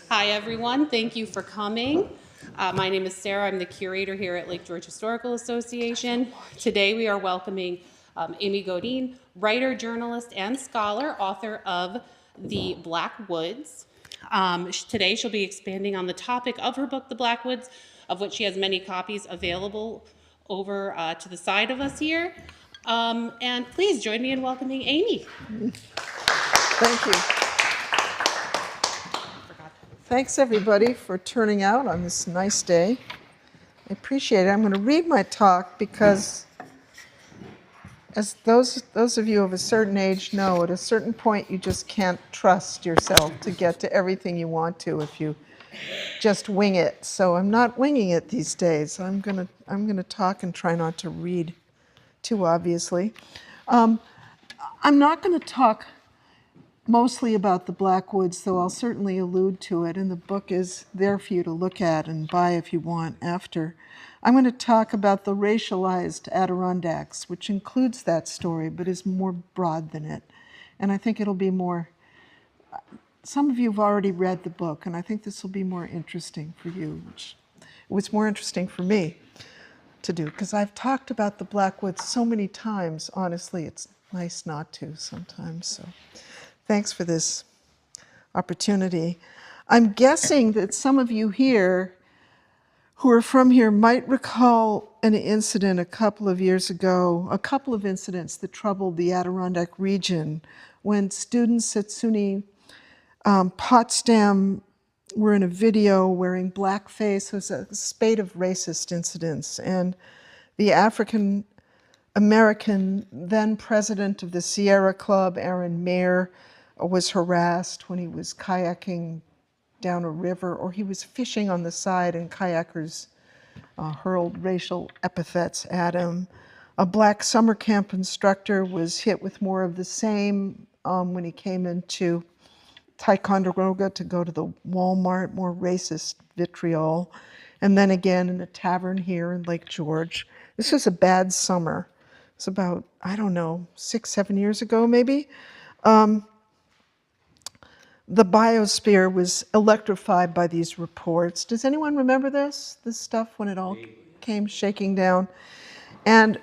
Hi, everyone. Thank you for coming. My name is Sarah. I'm the curator here at Lake George Historical Association. Today we are welcoming Amy Godine, writer, journalist, and scholar, author of The Black Woods. Today she'll be expanding on the topic of her book, The Black Woods, of which she has many copies available over to the side of us here. And please join me in welcoming Amy. Thank you. Thanks, everybody, for turning out on this nice day. I appreciate it. I'm going to read my talk because, as those of you of a certain age know, at a certain point you just can't trust yourself to get to everything you want to if you just wing it. So I'm not winging it these days. I'm going to talk and try not to read too obviously. I'm not going to talk mostly about the Black Woods, though I'll certainly allude to it, and the book is there for you to look at and buy if you want after. I'm going to talk about the racialized Adirondacks, which includes that story, but is more broad than it. And I think it'll be more, some of you have already read the book, and I think this will be more interesting for you, which it was more interesting for me to do, because I've talked about the Black Woods so many times, honestly, it's nice not to sometimes, so. Thanks for this opportunity. I'm guessing that some of you here who are from here might recall an incident a couple of years ago, a couple of incidents that troubled the Adirondack region when students at SUNY Potsdam were in a video wearing blackface. It was a spate of racist incidents, and the African American then president of the Sierra Club, Aaron Mayer, was harassed when he was kayaking down a river, or he was fishing on the side and kayakers hurled racial epithets at him. A black summer camp instructor was hit with more of the same when he came into Ticonderoga to go to the Walmart, more racist vitriol. And then again in a tavern here in Lake George. This was a bad summer. It's about, I don't know, 6, 7 years ago maybe. The biosphere was electrified by these reports. Does anyone remember this stuff when it all came shaking down? And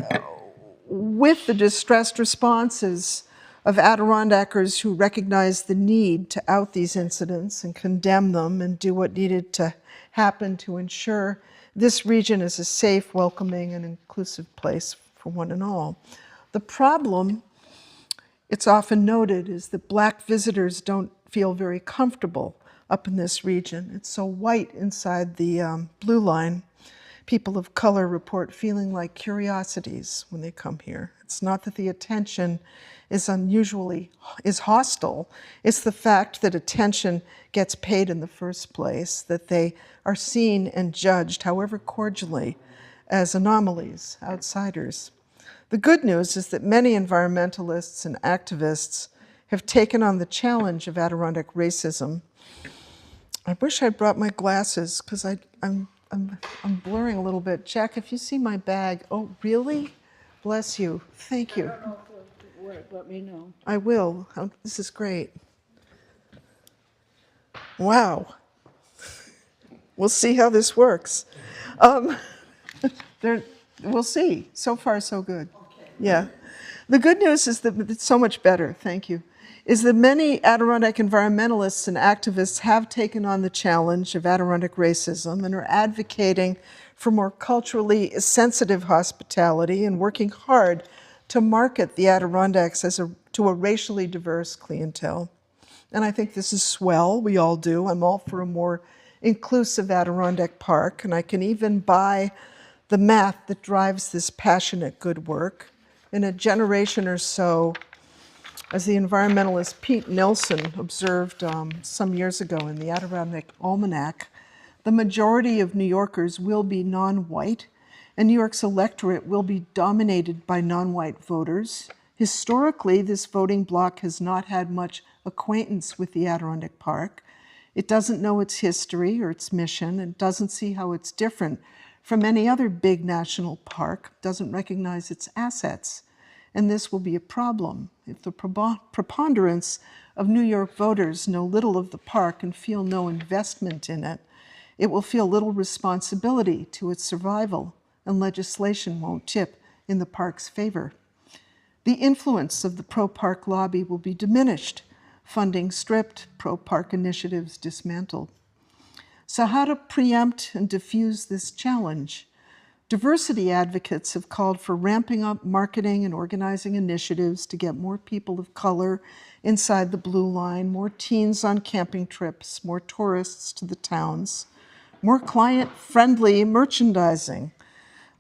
with the distressed responses of Adirondackers who recognized the need to out these incidents and condemn them and do what needed to happen to ensure this region is a safe, welcoming, and inclusive place for one and all. The problem, it's often noted, is that Black visitors don't feel very comfortable up in this region. It's so white inside the blue line. People of color report feeling like curiosities when they come here. It's not that the attention is hostile. It's the fact that attention gets paid in the first place, that they are seen and judged, however cordially, as anomalies, outsiders. The good news is that many environmentalists and activists have taken on the challenge of Adirondack racism. I wish I brought my glasses because I'm blurring a little bit. Jack, if you see my bag, oh, really? Bless you. Thank you. I don't know if it worked. Let me know. I will. Oh, this is great. Wow. We'll see how this works. We'll see. So far, so good. Okay. Yeah. The good news is that it's so much better. Thank you. Is that many Adirondack environmentalists and activists have taken on the challenge of Adirondack racism and are advocating for more culturally sensitive hospitality and working hard to market the Adirondacks to a racially diverse clientele. And I think this is swell. We all do. I'm all for a more inclusive Adirondack Park, and I can even buy the math that drives this passionate good work. In a generation or so, as the environmentalist Pete Nelson observed some years ago in the Adirondack Almanac, the majority of New Yorkers will be non-white, and New York's electorate will be dominated by non-white voters. Historically, this voting bloc has not had much acquaintance with the Adirondack Park. It doesn't know its history or its mission, and doesn't see how it's different from any other big national park, doesn't recognize its assets. and this will be a problem. If the preponderance of New York voters know little of the park and feel no investment in it, it will feel little responsibility to its survival, and legislation won't tip in the park's favor. The influence of the pro-park lobby will be diminished, funding stripped, pro-park initiatives dismantled. So how to preempt and diffuse this challenge? Diversity advocates have called for ramping up marketing and organizing initiatives to get more people of color inside the Blue Line, more teens on camping trips, more tourists to the towns, more client-friendly merchandising,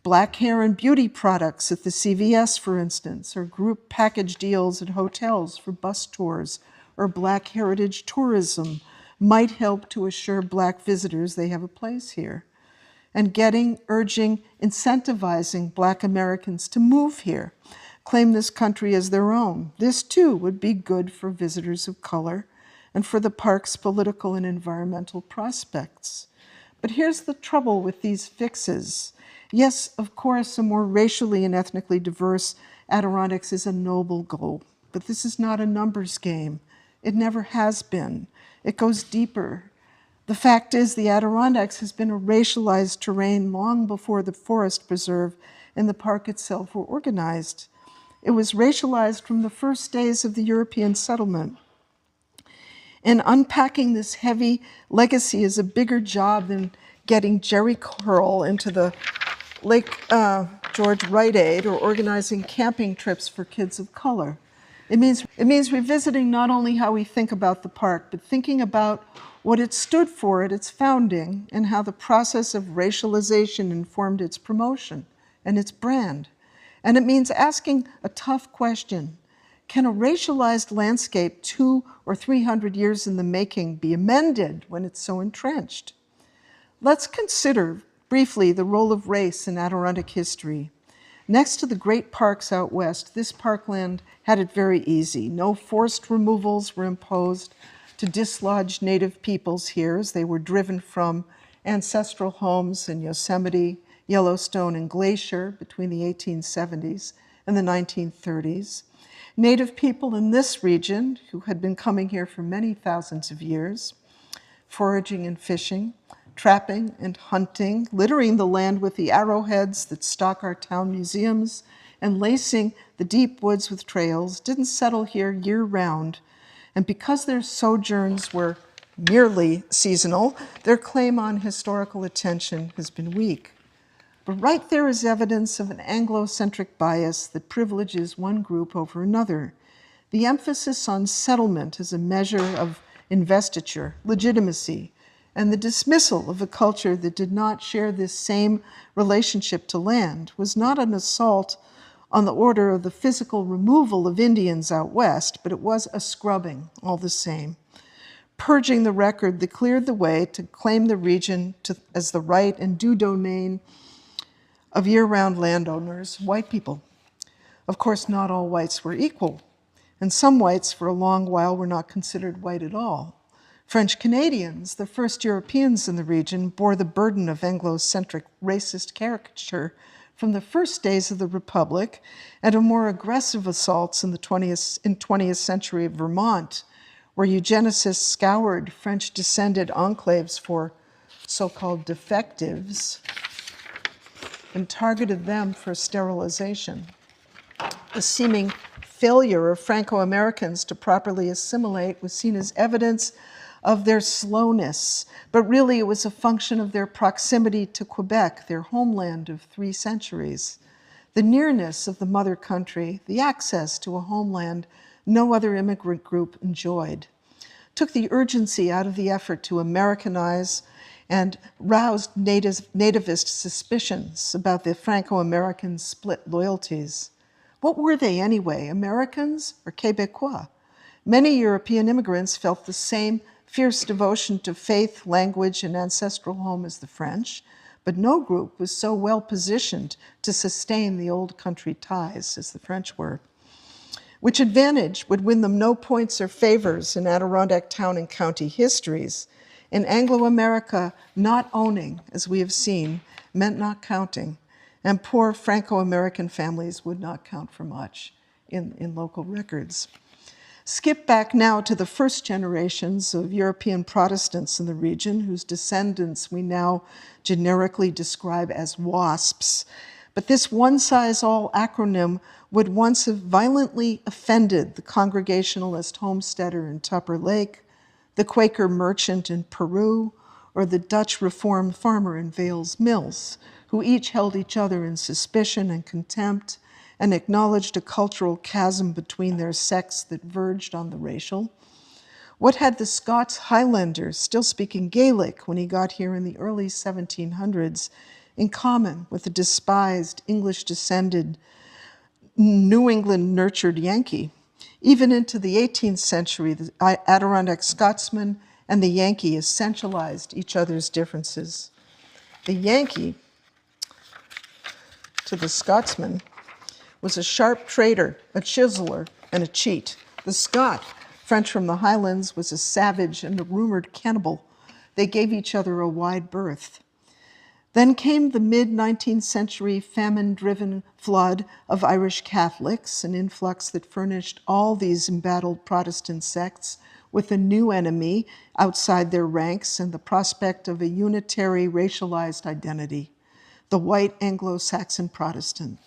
black hair and beauty products at the CVS, for instance, or group package deals at hotels for bus tours, or Black heritage tourism might help to assure Black visitors they have a place here. And urging, incentivizing Black Americans to move here, claim this country as their own. This too would be good for visitors of color and for the park's political and environmental prospects. But here's the trouble with these fixes. Yes, of course, a more racially and ethnically diverse Adirondacks is a noble goal, but this is not a numbers game. It never has been. It goes deeper. The fact is, the Adirondacks has been a racialized terrain long before the forest preserve and the park itself were organized. It was racialized from the first days of the European settlement. And unpacking this heavy legacy is a bigger job than getting Jerry Curl into the Lake George Rite Aid or organizing camping trips for kids of color. It means revisiting not only how we think about the park, but thinking about what it stood for at its founding and how the process of racialization informed its promotion and its brand. And it means asking a tough question. Can a racialized landscape 200 or 300 years in the making be amended when it's so entrenched? Let's consider briefly the role of race in Adirondack history. Next to the great parks out west, this parkland had it very easy. No forced removals were imposed to dislodge Native peoples here as they were driven from ancestral homes in Yosemite, Yellowstone, and Glacier between the 1870s and the 1930s. Native people in this region, who had been coming here for many thousands of years, foraging and fishing, trapping and hunting, littering the land with the arrowheads that stock our town museums, and lacing the deep woods with trails, didn't settle here year-round. And because their sojourns were merely seasonal, their claim on historical attention has been weak. But right there is evidence of an Anglo-centric bias that privileges one group over another. The emphasis on settlement as a measure of investiture, legitimacy, and the dismissal of a culture that did not share this same relationship to land was not an assault on the order of the physical removal of Indians out west, but it was a scrubbing all the same, purging the record that cleared the way to claim the region as the right and due domain of year-round landowners, white people. Of course, not all whites were equal, and some whites for a long while were not considered white at all. French Canadians, the first Europeans in the region, bore the burden of Anglo-centric racist caricature from the first days of the Republic and of more aggressive assaults in the 20th century Vermont, where eugenicists scoured French-descended enclaves for so-called defectives and targeted them for sterilization. The seeming failure of Franco-Americans to properly assimilate was seen as evidence of their slowness, but really it was a function of their proximity to Quebec, their homeland of 3 centuries. The nearness of the mother country, the access to a homeland no other immigrant group enjoyed, took the urgency out of the effort to Americanize and roused nativist suspicions about the Franco-American split loyalties. What were they anyway, Americans or Quebecois? Many European immigrants felt the same fierce devotion to faith, language, and ancestral home as the French, but no group was so well positioned to sustain the old country ties as the French were. Which advantage would win them no points or favors in Adirondack town and county histories? In Anglo-America, not owning, as we have seen, meant not counting, and poor Franco-American families would not count for much. in local records. Skip back now to the first generations of European Protestants in the region, whose descendants we now generically describe as WASPs. But this one-size-all acronym would once have violently offended the Congregationalist homesteader in Tupper Lake, the Quaker merchant in Peru, or the Dutch Reformed farmer in Vales Mills, who each held each other in suspicion and contempt and acknowledged a cultural chasm between their sects that verged on the racial. What had the Scots Highlander, still speaking Gaelic when he got here in the early 1700s, in common with the despised English-descended New England-nurtured Yankee? Even into the 18th century, the Adirondack Scotsman and the Yankee essentialized each other's differences. The Yankee, to the Scotsman, was a sharp trader, a chiseler, and a cheat. The Scot, French from the Highlands, was a savage and a rumored cannibal. They gave each other a wide berth. Then came the mid-19th century famine-driven flood of Irish Catholics, an influx that furnished all these embattled Protestant sects with a new enemy outside their ranks and the prospect of a unitary racialized identity, the white Anglo-Saxon Protestant.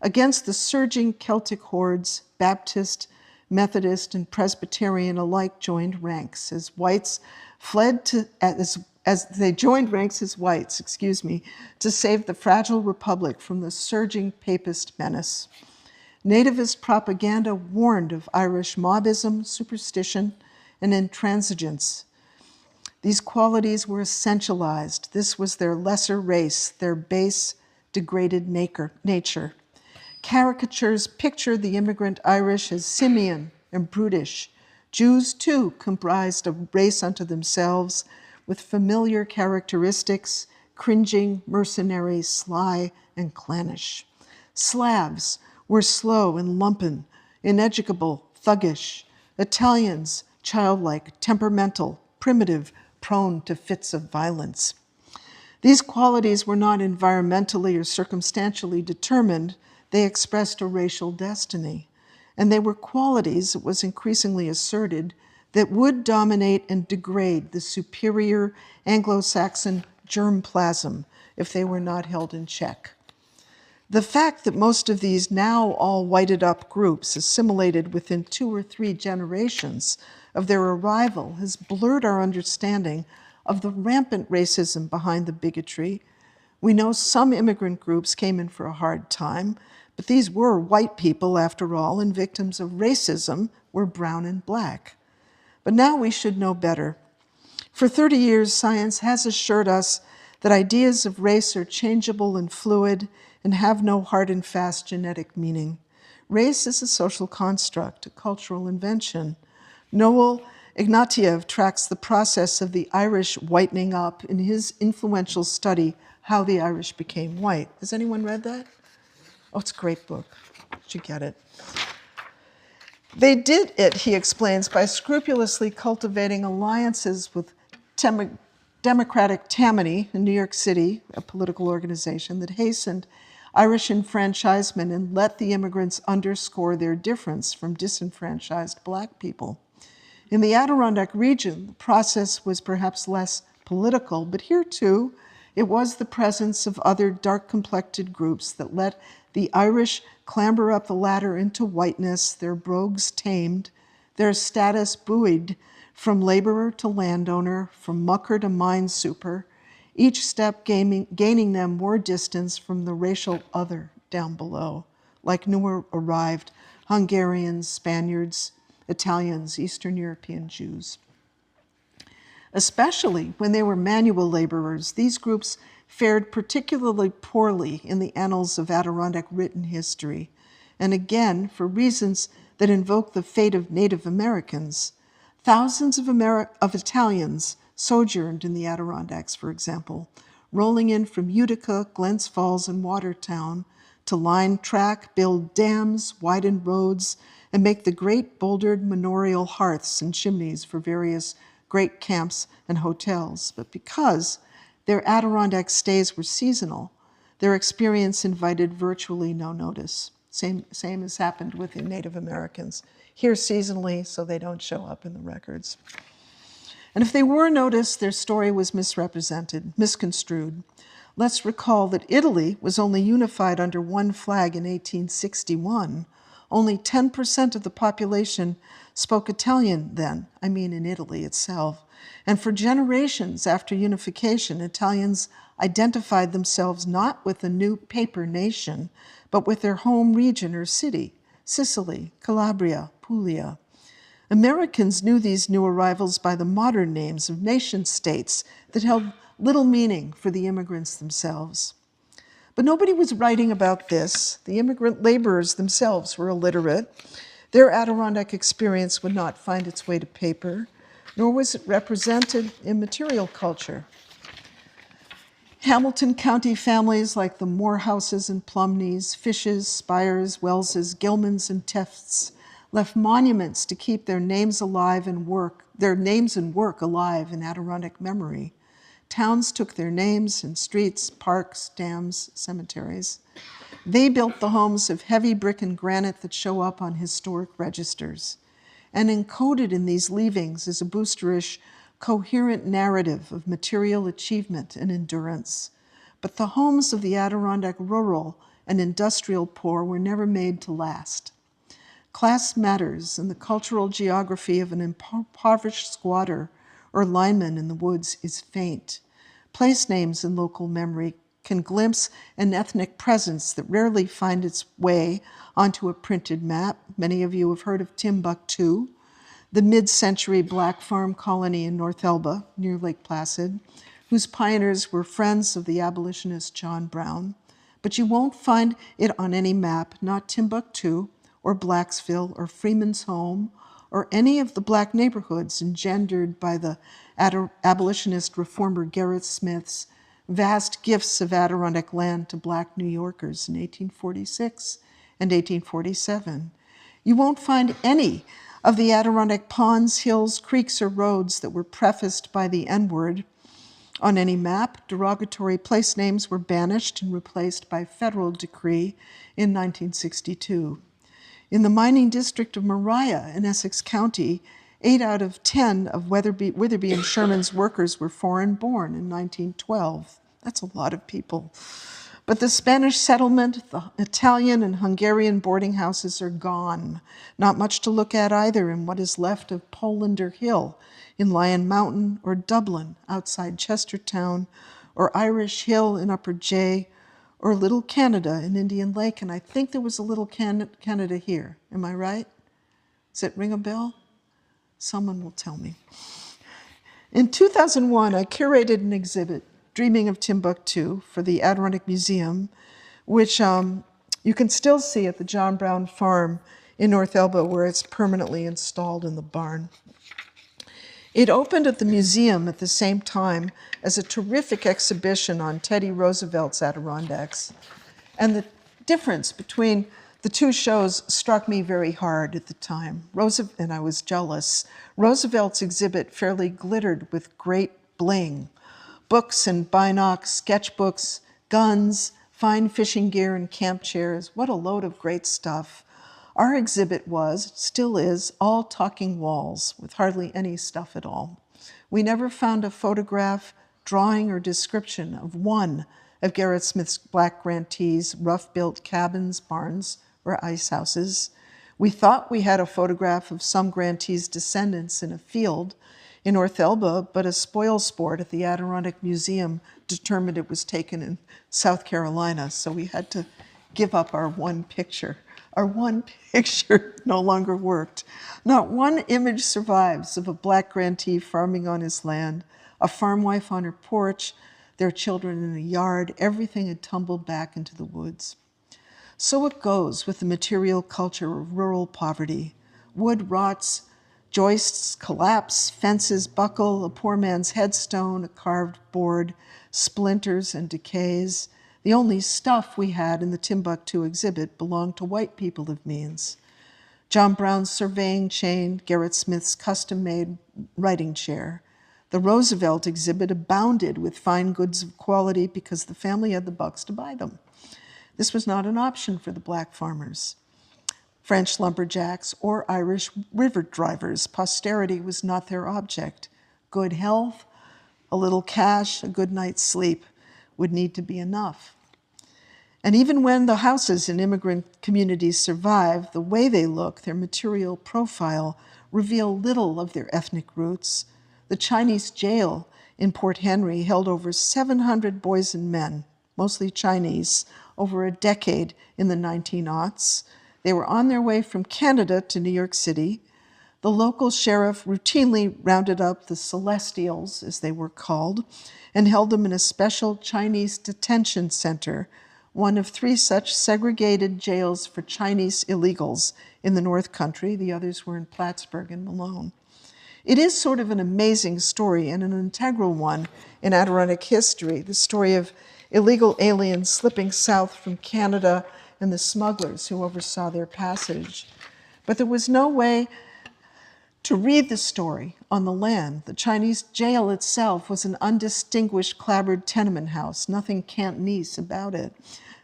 Against the surging Celtic hordes, Baptist, Methodist, and Presbyterian alike joined ranks as whites fled to, as they joined ranks as whites, to save the fragile republic from the surging papist menace. Nativist propaganda warned of Irish mobism, superstition, and intransigence. These qualities were essentialized. This was their lesser race, their base, degraded nature. Caricatures pictured the immigrant Irish as simian and brutish. Jews, too, comprised a race unto themselves with familiar characteristics, cringing, mercenary, sly, and clannish. Slavs were slow and lumpen, ineducable, thuggish. Italians, childlike, temperamental, primitive, prone to fits of violence. These qualities were not environmentally or circumstantially determined. They expressed a racial destiny. And they were qualities, it was increasingly asserted, that would dominate and degrade the superior Anglo-Saxon germplasm if they were not held in check. The fact that most of these now all whited up groups assimilated within 2 or 3 generations of their arrival has blurred our understanding of the rampant racism behind the bigotry. We know some immigrant groups came in for a hard time, but these were white people after all, and victims of racism were brown and black. But now we should know better. For 30 years, science has assured us that ideas of race are changeable and fluid and have no hard and fast genetic meaning. Race is a social construct, a cultural invention. Noel Ignatieff tracks the process of the Irish whitening up in his influential study, How the Irish Became White. Has anyone read that? Oh, it's a great book. You should get it. They did it, he explains, by scrupulously cultivating alliances with Democratic Tammany in New York City, a political organization that hastened Irish enfranchisement and let the immigrants underscore their difference from disenfranchised black people. In the Adirondack region, the process was perhaps less political, but here too, it was the presence of other dark-complected groups that let the Irish clamber up the ladder into whiteness, their brogues tamed, their status buoyed from laborer to landowner, from mucker to mine super, each step gaining them more distance from the racial other down below, like newer arrived Hungarians, Spaniards, Italians, Eastern European Jews. Especially when they were manual laborers, these groups fared particularly poorly in the annals of Adirondack written history, and again, for reasons that invoke the fate of Native Americans. Thousands of Italians sojourned in the Adirondacks, for example, rolling in from Utica, Glens Falls, and Watertown to line track, build dams, widen roads, and make the great bouldered manorial hearths and chimneys for various great camps and hotels. But because their Adirondack stays were seasonal, their experience invited virtually no notice. Same as happened with the Native Americans. Here seasonally, so they don't show up in the records. And if they were noticed, their story was misrepresented, misconstrued. Let's recall that Italy was only unified under one flag in 1861. Only 10% of the population spoke Italian then, I mean in Italy itself. And for generations after unification, Italians identified themselves not with the new paper nation, but with their home region or city, Sicily, Calabria, Puglia. Americans knew these new arrivals by the modern names of nation-states that held little meaning for the immigrants themselves. But nobody was writing about this. The immigrant laborers themselves were illiterate. Their Adirondack experience would not find its way to paper, nor was it represented in material culture. Hamilton County families like the Morehouses and Plumneys, Fishes, Spires, Wellses, Gilmans, and Tefts left monuments to keep their names alive and work alive in Adirondack memory. Towns took their names in streets, parks, dams, cemeteries. They built the homes of heavy brick and granite that show up on historic registers. And encoded in these leavings is a boosterish, coherent narrative of material achievement and endurance. But the homes of the Adirondack rural and industrial poor were never made to last. Class matters, and the cultural geography of an impoverished squatter or lineman in the woods is faint. Place names in local memory can glimpse an ethnic presence that rarely finds its way onto a printed map. Many of you have heard of Timbuktu, the mid-century black farm colony in North Elba, near Lake Placid, whose pioneers were friends of the abolitionist John Brown. But you won't find it on any map, not Timbuktu, or Blacksville, or Freeman's Home, or any of the black neighborhoods engendered by the abolitionist reformer Gerrit Smith's vast gifts of Adirondack land to black New Yorkers in 1846 and 1847. You won't find any of the Adirondack ponds, hills, creeks, or roads that were prefaced by the N-word on any map. Derogatory place names were banished and replaced by federal decree in 1962. In the mining district of Mariah in Essex County, 8 out of 10 of Witherby and Sherman's workers were foreign-born in 1912. That's a lot of people. But the Spanish settlement, the Italian and Hungarian boarding houses are gone. Not much to look at either in what is left of Polander Hill in Lion Mountain, or Dublin outside Chestertown, or Irish Hill in Upper Jay, or Little Canada in Indian Lake. And I think there was a Little Canada here. Am I right? Does it ring a bell? Someone will tell me. In 2001, I curated an exhibit, Dreaming of Timbuktu, for the Adirondack Museum, which you can still see at the John Brown Farm in North Elba, where it's permanently installed in the barn. It opened at the museum at the same time as a terrific exhibition on Teddy Roosevelt's Adirondacks. And the difference between the two shows struck me very hard at the time. And I was jealous. Roosevelt's exhibit fairly glittered with great bling. Books and binocs, sketchbooks, guns, fine fishing gear and camp chairs. What a load of great stuff. Our exhibit still is, all talking walls with hardly any stuff at all. We never found a photograph, drawing, or description of one of Gerrit Smith's black grantees' rough-built cabins, barns, or ice houses. We thought we had a photograph of some grantees' descendants in a field in North Elba, but a spoil sport at the Adirondack Museum determined it was taken in South Carolina, so we had to give up our one picture. Our one picture no longer worked. Not one image survives of a black grantee farming on his land, a farm wife on her porch, their children in a yard. Everything had tumbled back into the woods. So it goes with the material culture of rural poverty. Wood rots, joists collapse, fences buckle, a poor man's headstone, a carved board, splinters and decays. The only stuff we had in the Timbuktu exhibit belonged to white people of means. John Brown's surveying chain, Gerrit Smith's custom-made writing chair. The Roosevelt exhibit abounded with fine goods of quality because the family had the bucks to buy them. This was not an option for the black farmers, French lumberjacks, or Irish river drivers. Posterity was not their object. Good health, a little cash, a good night's sleep would need to be enough. And even when the houses in immigrant communities survive, the way they look, their material profile, reveal little of their ethnic roots. The Chinese jail in Port Henry held over 700 boys and men, mostly Chinese, over a decade in the 1900s. They were on their way from Canada to New York City. The local sheriff routinely rounded up the Celestials, as they were called, and held them in a special Chinese detention center, one of 3 such segregated jails for Chinese illegals in the North Country. The others were in Plattsburgh and Malone. It is sort of an amazing story and an integral one in Adirondack history, the story of illegal aliens slipping south from Canada and the smugglers who oversaw their passage. But there was no way to read the story on the land. The Chinese jail itself was an undistinguished clapboard tenement house, nothing Cantonese about it.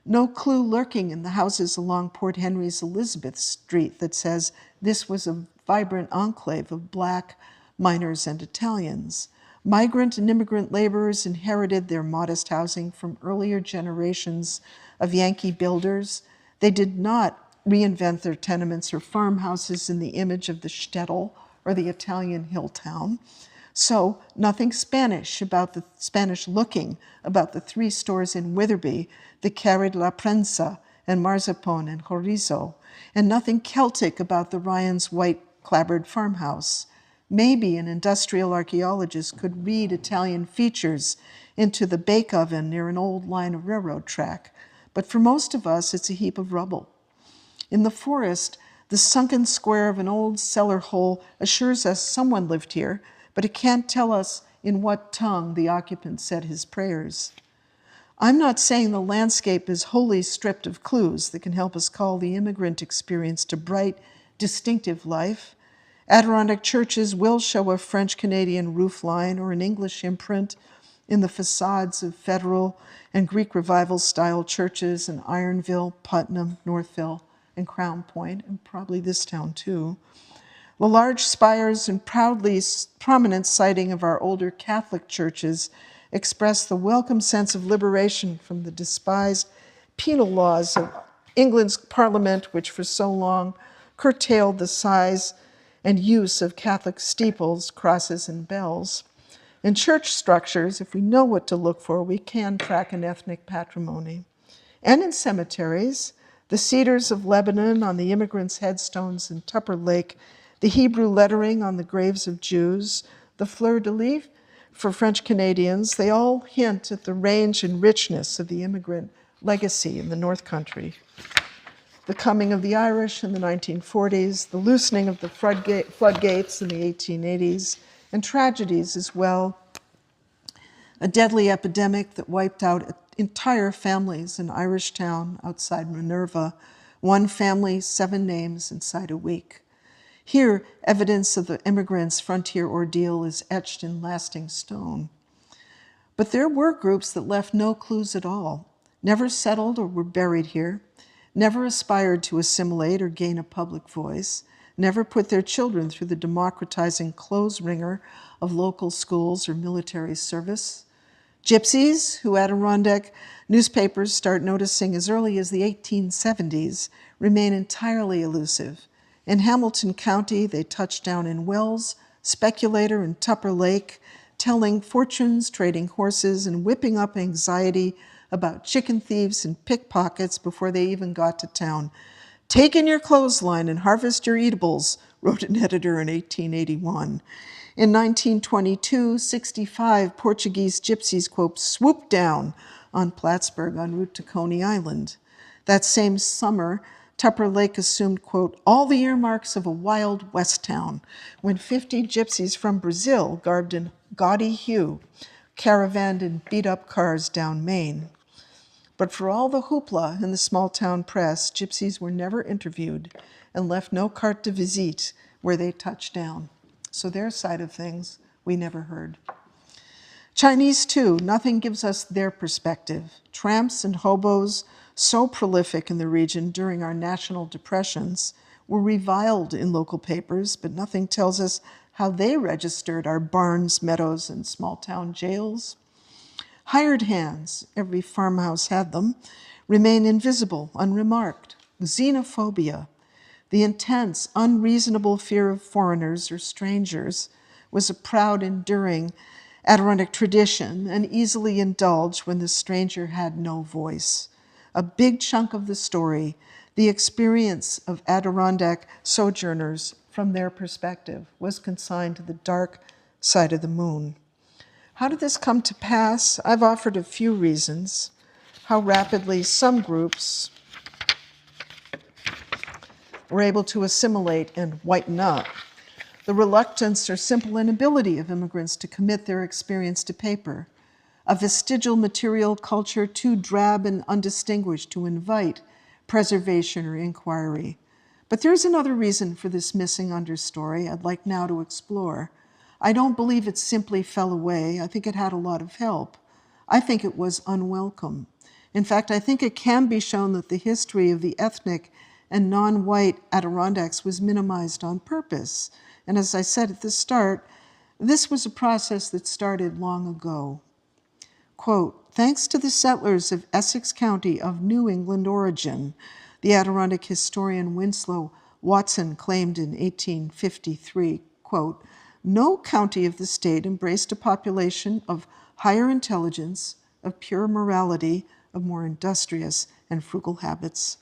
No clue lurking in the houses along Port Henry's Elizabeth Street that says this was a vibrant enclave of black miners and Italians. Migrant and immigrant laborers inherited their modest housing from earlier generations of Yankee builders. They did not reinvent their tenements or farmhouses in the image of the shtetl or the Italian hill town. So nothing Spanish looking about the 3 stores in Witherby that carried La Prensa and Marzapone and chorizo, and nothing Celtic about the Ryans' white clapboard farmhouse. Maybe an industrial archaeologist could read Italian features into the bake oven near an old line of railroad track, but for most of us, it's a heap of rubble. In the forest, the sunken square of an old cellar hole assures us someone lived here, but it can't tell us in what tongue the occupant said his prayers. I'm not saying the landscape is wholly stripped of clues that can help us call the immigrant experience to bright, distinctive life. Adirondack churches will show a French-Canadian roofline or an English imprint in the facades of Federal and Greek Revival-style churches in Ironville, Putnam, Northville, and Crown Point, and probably this town too. The large spires and proudly prominent siting of our older Catholic churches express the welcome sense of liberation from the despised penal laws of England's Parliament, which for so long curtailed the size and use of Catholic steeples, crosses, and bells. In church structures, if we know what to look for, we can track an ethnic patrimony. And in cemeteries, the cedars of Lebanon on the immigrants' headstones in Tupper Lake, the Hebrew lettering on the graves of Jews, the fleur-de-lis for French Canadians, they all hint at the range and richness of the immigrant legacy in the North Country. The coming of the Irish in the 1940s, the loosening of the floodgates in the 1880s, and tragedies as well. A deadly epidemic that wiped out entire families in Irish town outside Minerva, 1 family, 7 names inside a week. Here, evidence of the immigrants' frontier ordeal is etched in lasting stone. But there were groups that left no clues at all, never settled or were buried here, never aspired to assimilate or gain a public voice, never put their children through the democratizing clothes wringer of local schools or military service. Gypsies, who Adirondack newspapers start noticing as early as the 1870s, remain entirely elusive. In Hamilton County, they touch down in Wells, Speculator, and Tupper Lake, telling fortunes, trading horses, and whipping up anxiety about chicken thieves and pickpockets before they even got to town. "Take in your clothesline and harvest your eatables," wrote an editor in 1881. In 1922, 65 Portuguese gypsies, quote, "swooped down" on Plattsburgh en route to Coney Island. That same summer, Tupper Lake assumed, quote, "all the earmarks of a Wild West town," when 50 gypsies from Brazil, garbed in gaudy hue, caravaned in beat-up cars down Maine. But for all the hoopla in the small-town press, gypsies were never interviewed and left no carte de visite where they touched down. So their side of things, we never heard. Chinese, too, nothing gives us their perspective. Tramps and hobos so prolific in the region during our national depressions, were reviled in local papers, but nothing tells us how they registered our barns, meadows, and small-town jails. Hired hands, every farmhouse had them, remain invisible, unremarked. Xenophobia, the intense, unreasonable fear of foreigners or strangers, was a proud, enduring Adirondack tradition and easily indulged when the stranger had no voice. A big chunk of the story, the experience of Adirondack sojourners from their perspective, was consigned to the dark side of the moon. How did this come to pass? I've offered a few reasons. How rapidly some groups were able to assimilate and whiten up. The reluctance or simple inability of immigrants to commit their experience to paper. A vestigial material culture too drab and undistinguished to invite preservation or inquiry. But there's another reason for this missing understory I'd like now to explore. I don't believe it simply fell away. I think it had a lot of help. I think it was unwelcome. In fact, I think it can be shown that the history of the ethnic and non-white Adirondacks was minimized on purpose. And as I said at the start, this was a process that started long ago. Quote, thanks to the settlers of Essex County of New England origin, the Adirondack historian Winslow Watson claimed in 1853, quote, no county of the state embraced a population of higher intelligence, of pure morality, of more industrious and frugal habits.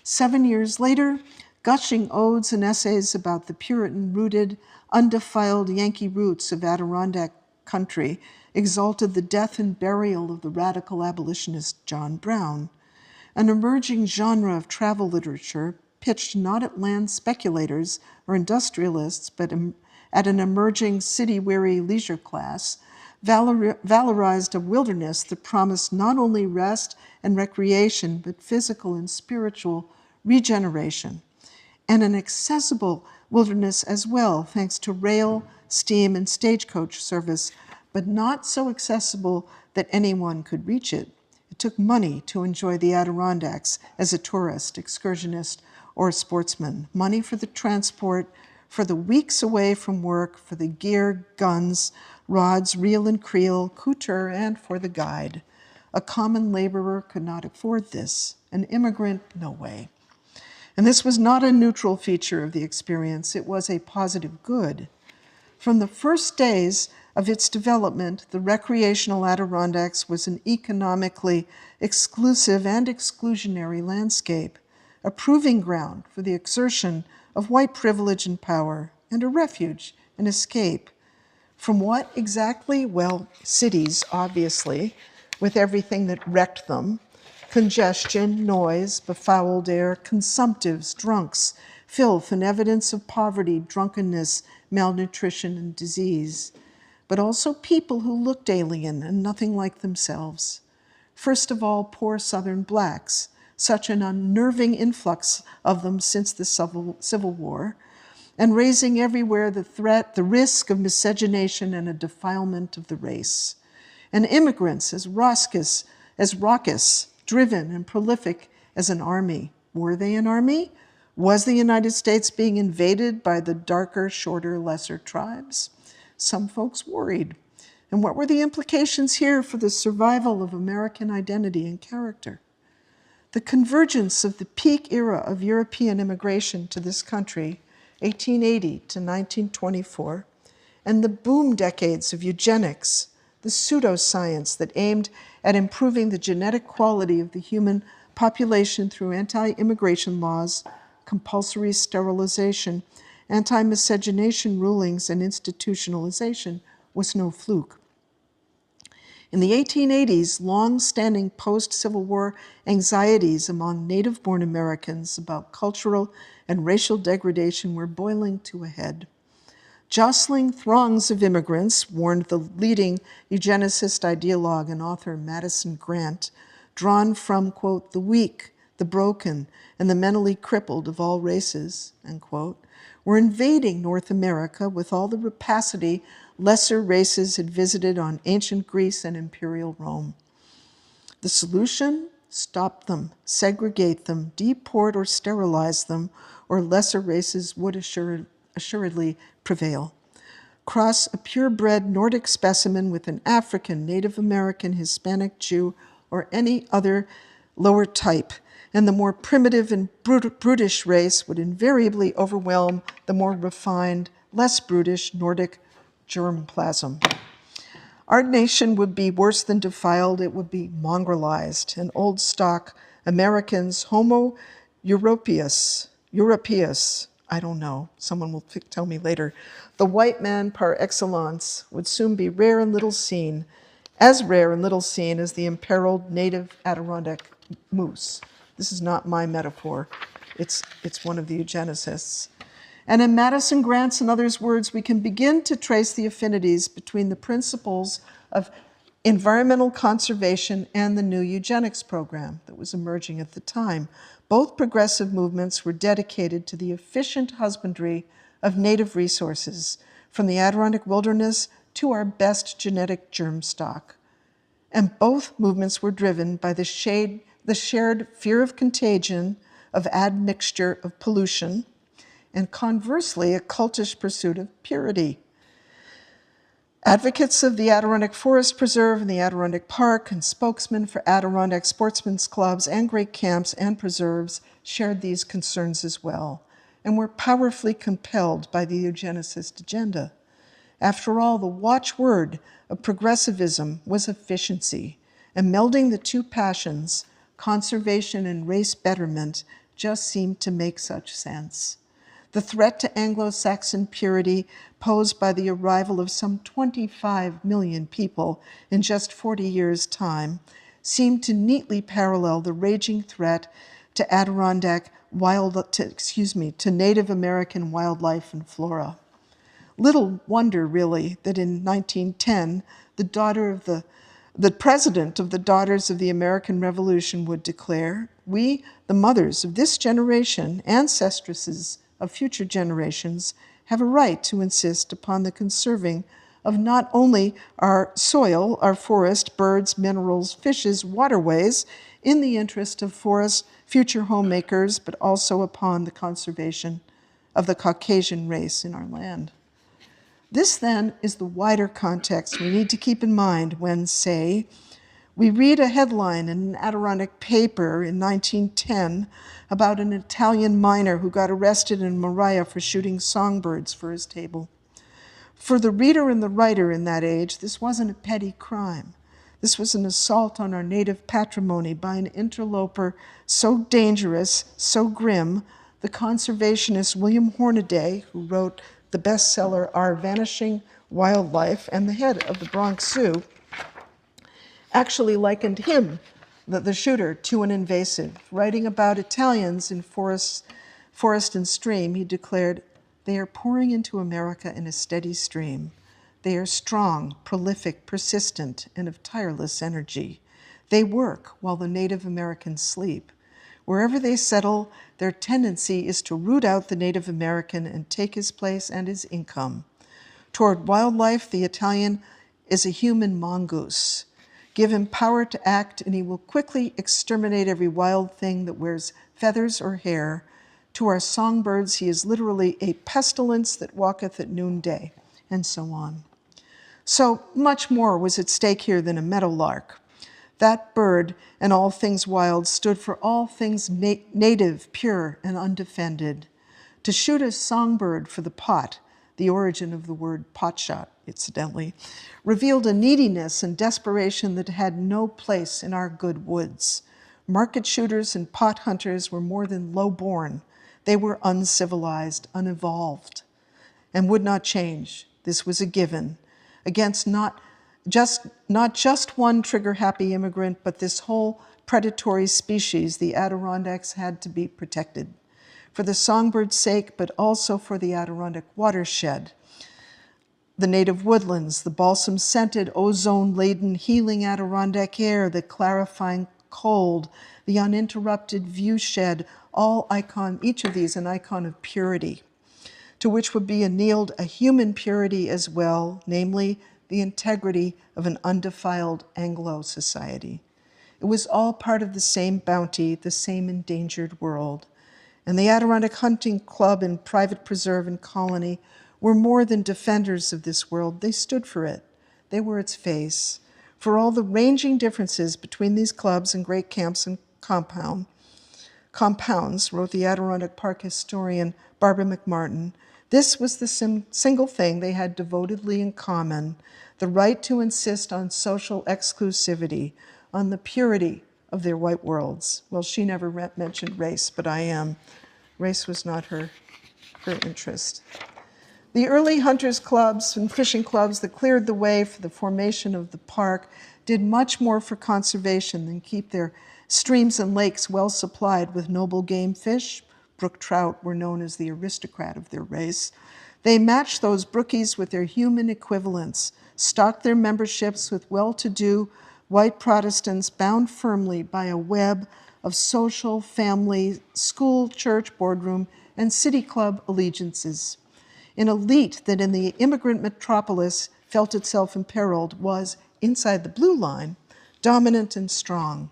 7 years later, gushing odes and essays about the Puritan-rooted, undefiled Yankee roots of Adirondack country exalted the death and burial of the radical abolitionist John Brown. An emerging genre of travel literature pitched not at land speculators or industrialists, but at an emerging city-weary leisure class, valorized a wilderness that promised not only rest and recreation, but physical and spiritual regeneration, and an accessible wilderness as well, thanks to rail, steam, and stagecoach service, but not so accessible that anyone could reach it. It took money to enjoy the Adirondacks as a tourist, excursionist, or sportsman. Money for the transport, for the weeks away from work, for the gear, guns, rods, reel and creel, couture, and for the guide. A common laborer could not afford this. An immigrant, no way. And this was not a neutral feature of the experience. It was a positive good. From the first days of its development, the recreational Adirondacks was an economically exclusive and exclusionary landscape, a proving ground for the exertion of white privilege and power, and a refuge, an escape. From what exactly? Well, cities, obviously, with everything that wrecked them. Congestion, noise, befouled air, consumptives, drunks, filth, and evidence of poverty, drunkenness, malnutrition, and disease. But also people who looked alien and nothing like themselves. First of all, poor Southern blacks, such an unnerving influx of them since the Civil War, and raising everywhere the threat, the risk of miscegenation and a defilement of the race. And immigrants as raucous, driven, and prolific as an army. Were they an army? Was the United States being invaded by the darker, shorter, lesser tribes? Some folks worried. And what were the implications here for the survival of American identity and character? The convergence of the peak era of European immigration to this country, 1880 to 1924, and the boom decades of eugenics, the pseudoscience that aimed at improving the genetic quality of the human population through anti-immigration laws, compulsory sterilization, anti-miscegenation rulings, and institutionalization, was no fluke. In the 1880s, long-standing post-Civil War anxieties among native-born Americans about cultural and racial degradation were boiling to a head. Jostling throngs of immigrants, warned the leading eugenicist ideologue and author Madison Grant, drawn from, quote, the weak, the broken, and the mentally crippled of all races, end quote, were invading North America with all the rapacity lesser races had visited on ancient Greece and imperial Rome. The solution? stop them, segregate them, deport or sterilize them, or lesser races would assuredly prevail. Cross a purebred Nordic specimen with an African, Native American, Hispanic, Jew, or any other lower type, and the more primitive and brutish race would invariably overwhelm the more refined, less brutish Nordic germplasm. Our nation would be worse than defiled. It would be mongrelized. And old stock Americans, Homo europaeus, I don't know, someone will tell me later, the white man par excellence, would soon be rare and little seen, as rare and little seen as the imperiled native Adirondack moose. This is not my metaphor. It's one of the eugenicists. And in Madison Grant's and others' words, we can begin to trace the affinities between the principles of environmental conservation and the new eugenics program that was emerging at the time. Both progressive movements were dedicated to the efficient husbandry of native resources, from the Adirondack wilderness to our best genetic germ stock. And both movements were driven by the shared fear of contagion, of admixture, of pollution, and conversely, a cultish pursuit of purity. Advocates of the Adirondack Forest Preserve and the Adirondack Park and spokesmen for Adirondack sportsmen's clubs and great camps and preserves shared these concerns as well and were powerfully compelled by the eugenicist agenda. After all, the watchword of progressivism was efficiency, and melding the two passions, conservation and race betterment, just seemed to make such sense. The threat to Anglo-Saxon purity posed by the arrival of some 25 million people in just 40 years' time seemed to neatly parallel the raging threat to to Native American wildlife and flora. Little wonder, really, that in 1910, the president of the Daughters of the American Revolution would declare, "We, the mothers of this generation, ancestresses of future generations, have a right to insist upon the conserving of not only our soil, our forest, birds, minerals, fishes, waterways, in the interest of forest future homemakers, but also upon the conservation of the Caucasian race in our land." This, then, is the wider context we need to keep in mind when, say, we read a headline in an Adirondack paper in 1910 about an Italian miner who got arrested in Moria for shooting songbirds for his table. For the reader and the writer in that age, this wasn't a petty crime. This was an assault on our native patrimony by an interloper so dangerous, so grim, the conservationist William Hornaday, who wrote the bestseller Our Vanishing Wildlife and the head of the Bronx Zoo, actually likened him, the shooter, to an invasive. Writing about Italians in forest and stream, he declared, "They are pouring into America in a steady stream. They are strong, prolific, persistent, and of tireless energy. They work while the Native Americans sleep. Wherever they settle, their tendency is to root out the Native American and take his place and his income. Toward wildlife, the Italian is a human mongoose. Give him power to act, and he will quickly exterminate every wild thing that wears feathers or hair. To our songbirds, he is literally a pestilence that walketh at noonday," and so on. So much more was at stake here than a meadowlark. That bird and all things wild stood for all things native, pure, and undefended. To shoot a songbird for the pot, the origin of the word potshot, incidentally, revealed a neediness and desperation that had no place in our good woods. Market shooters and pot hunters were more than low-born. They were uncivilized, unevolved, and would not change. This was a given. Against not just one trigger-happy immigrant, but this whole predatory species, the Adirondacks had to be protected. For the songbird's sake, but also for the Adirondack watershed. The native woodlands, the balsam-scented, ozone-laden, healing Adirondack air, the clarifying cold, the uninterrupted viewshed, each of these an icon of purity, to which would be annealed a human purity as well, namely the integrity of an undefiled Anglo society. It was all part of the same bounty, the same endangered world. And the Adirondack Hunting Club and Private Preserve and Colony were more than defenders of this world. They stood for it. They were its face. For all the ranging differences between these clubs and great camps and compounds, wrote the Adirondack Park historian Barbara McMartin, this was the single thing they had devotedly in common, the right to insist on social exclusivity, on the purity of their white worlds. Well, she never mentioned race, but I am. Race was not her interest. The early hunters' clubs and fishing clubs that cleared the way for the formation of the park did much more for conservation than keep their streams and lakes well supplied with noble game fish. Brook trout were known as the aristocrat of their race. They matched those brookies with their human equivalents, stocked their memberships with well-to-do white Protestants bound firmly by a web of social, family, school, church, boardroom, and city club allegiances. An elite that in the immigrant metropolis felt itself imperiled was, inside the blue line, dominant and strong.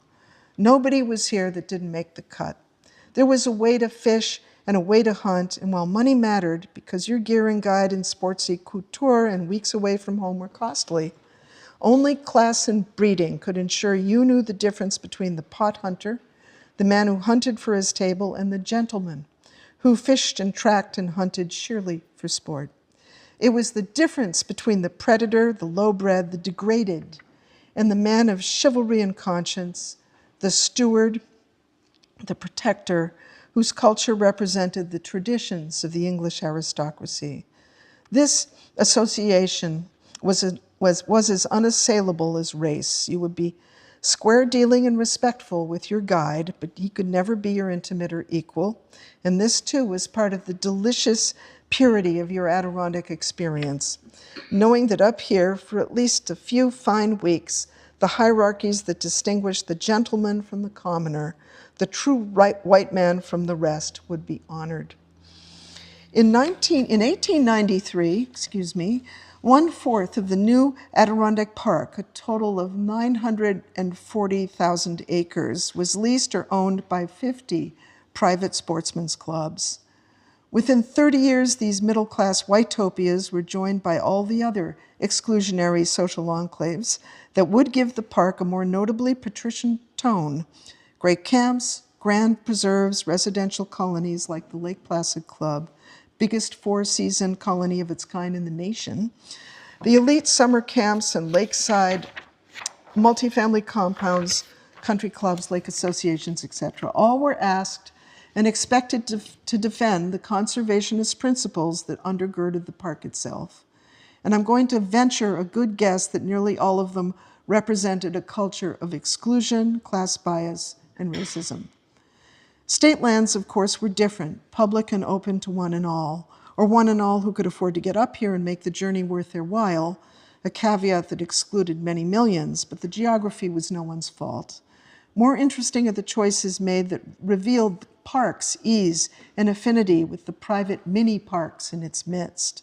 Nobody was here that didn't make the cut. There was a way to fish and a way to hunt, and while money mattered, because your gear and guide and sportsy couture and weeks away from home were costly, only class and breeding could ensure you knew the difference between the pot hunter, the man who hunted for his table, and the gentleman who fished and tracked and hunted sheerly for sport. It was the difference between the predator, the lowbred, the degraded, and the man of chivalry and conscience, the steward, the protector, whose culture represented the traditions of the English aristocracy. This association was as unassailable as race. You would be square dealing and respectful with your guide, but he could never be your intimate or equal. And this too was part of the delicious purity of your Adirondack experience, knowing that up here, for at least a few fine weeks, the hierarchies that distinguish the gentleman from the commoner, the true white man from the rest, would be honored. In 1893, 1/4 of the new Adirondack Park, a total of 940,000 acres, was leased or owned by 50 private sportsmen's clubs. Within 30 years, these middle-class white-topias were joined by all the other exclusionary social enclaves that would give the park a more notably patrician tone. Great camps, grand preserves, residential colonies like the Lake Placid Club, biggest four-season colony of its kind in the nation, the elite summer camps and lakeside multifamily compounds, country clubs, lake associations, etc. All were asked and expected to defend the conservationist principles that undergirded the park itself. And I'm going to venture a good guess that nearly all of them represented a culture of exclusion, class bias, and racism. State lands, of course, were different, public and open to one and all, or one and all who could afford to get up here and make the journey worth their while, a caveat that excluded many millions, but the geography was no one's fault. More interesting are the choices made that revealed the park's ease and affinity with the private mini-parks in its midst.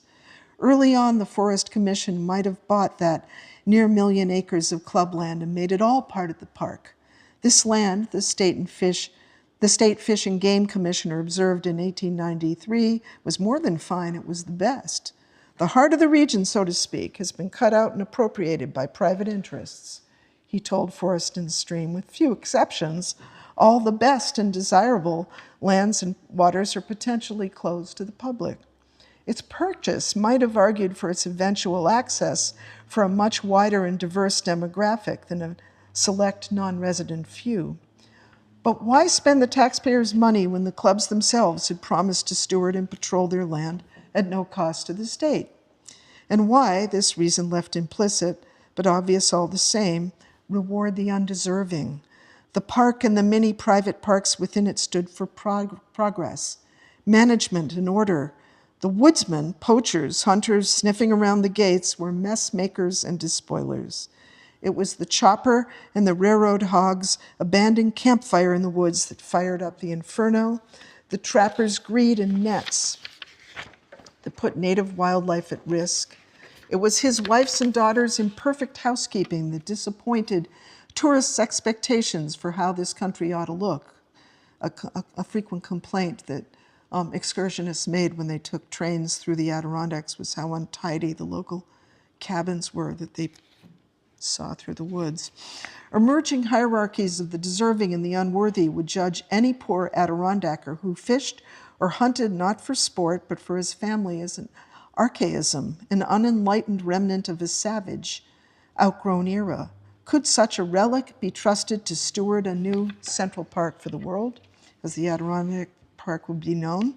Early on, the Forest Commission might have bought that near million acres of clubland and made it all part of the park. This land, the State Fish and Game Commissioner observed in 1893, was more than fine, it was the best. The heart of the region, so to speak, has been cut out and appropriated by private interests. He told Forest and Stream, with few exceptions, all the best and desirable lands and waters are potentially closed to the public. Its purchase might have argued for its eventual access for a much wider and diverse demographic than a select non-resident few. But why spend the taxpayers' money when the clubs themselves had promised to steward and patrol their land at no cost to the state? And why, this reason left implicit, but obvious all the same, reward the undeserving? The park and the many private parks within it stood for progress, management, and order. The woodsmen, poachers, hunters sniffing around the gates were mess makers and despoilers. It was the chopper and the railroad hog's abandoned campfire in the woods that fired up the inferno, the trapper's greed and nets that put native wildlife at risk. It was his wife's and daughters' imperfect housekeeping that disappointed tourists' expectations for how this country ought to look. A frequent complaint that excursionists made when they took trains through the Adirondacks was how untidy the local cabins were that they saw through the woods. Emerging hierarchies of the deserving and the unworthy would judge any poor Adirondacker who fished or hunted not for sport but for his family as an archaism, an unenlightened remnant of a savage, outgrown era. Could such a relic be trusted to steward a new Central Park for the world, as the Adirondack Park would be known?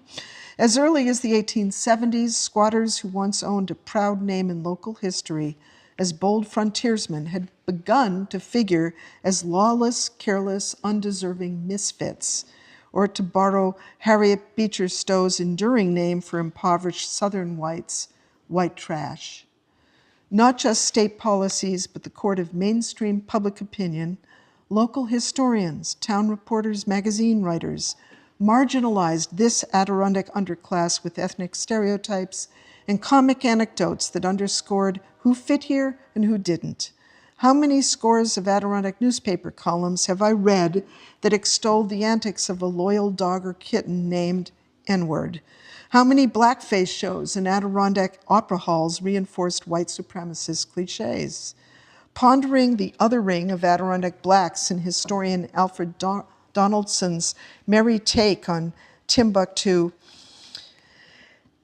As early as the 1870s, squatters who once owned a proud name in local history as bold frontiersmen had begun to figure as lawless, careless, undeserving misfits, or to borrow Harriet Beecher Stowe's enduring name for impoverished Southern whites, white trash. Not just state policies, but the court of mainstream public opinion, local historians, town reporters, magazine writers, marginalized this Adirondack underclass with ethnic stereotypes and comic anecdotes that underscored who fit here and who didn't. How many scores of Adirondack newspaper columns have I read that extolled the antics of a loyal dog or kitten named N-word? How many blackface shows in Adirondack opera halls reinforced white supremacist cliches? Pondering the othering of Adirondack blacks in historian Alfred Donaldson's merry take on Timbuktu,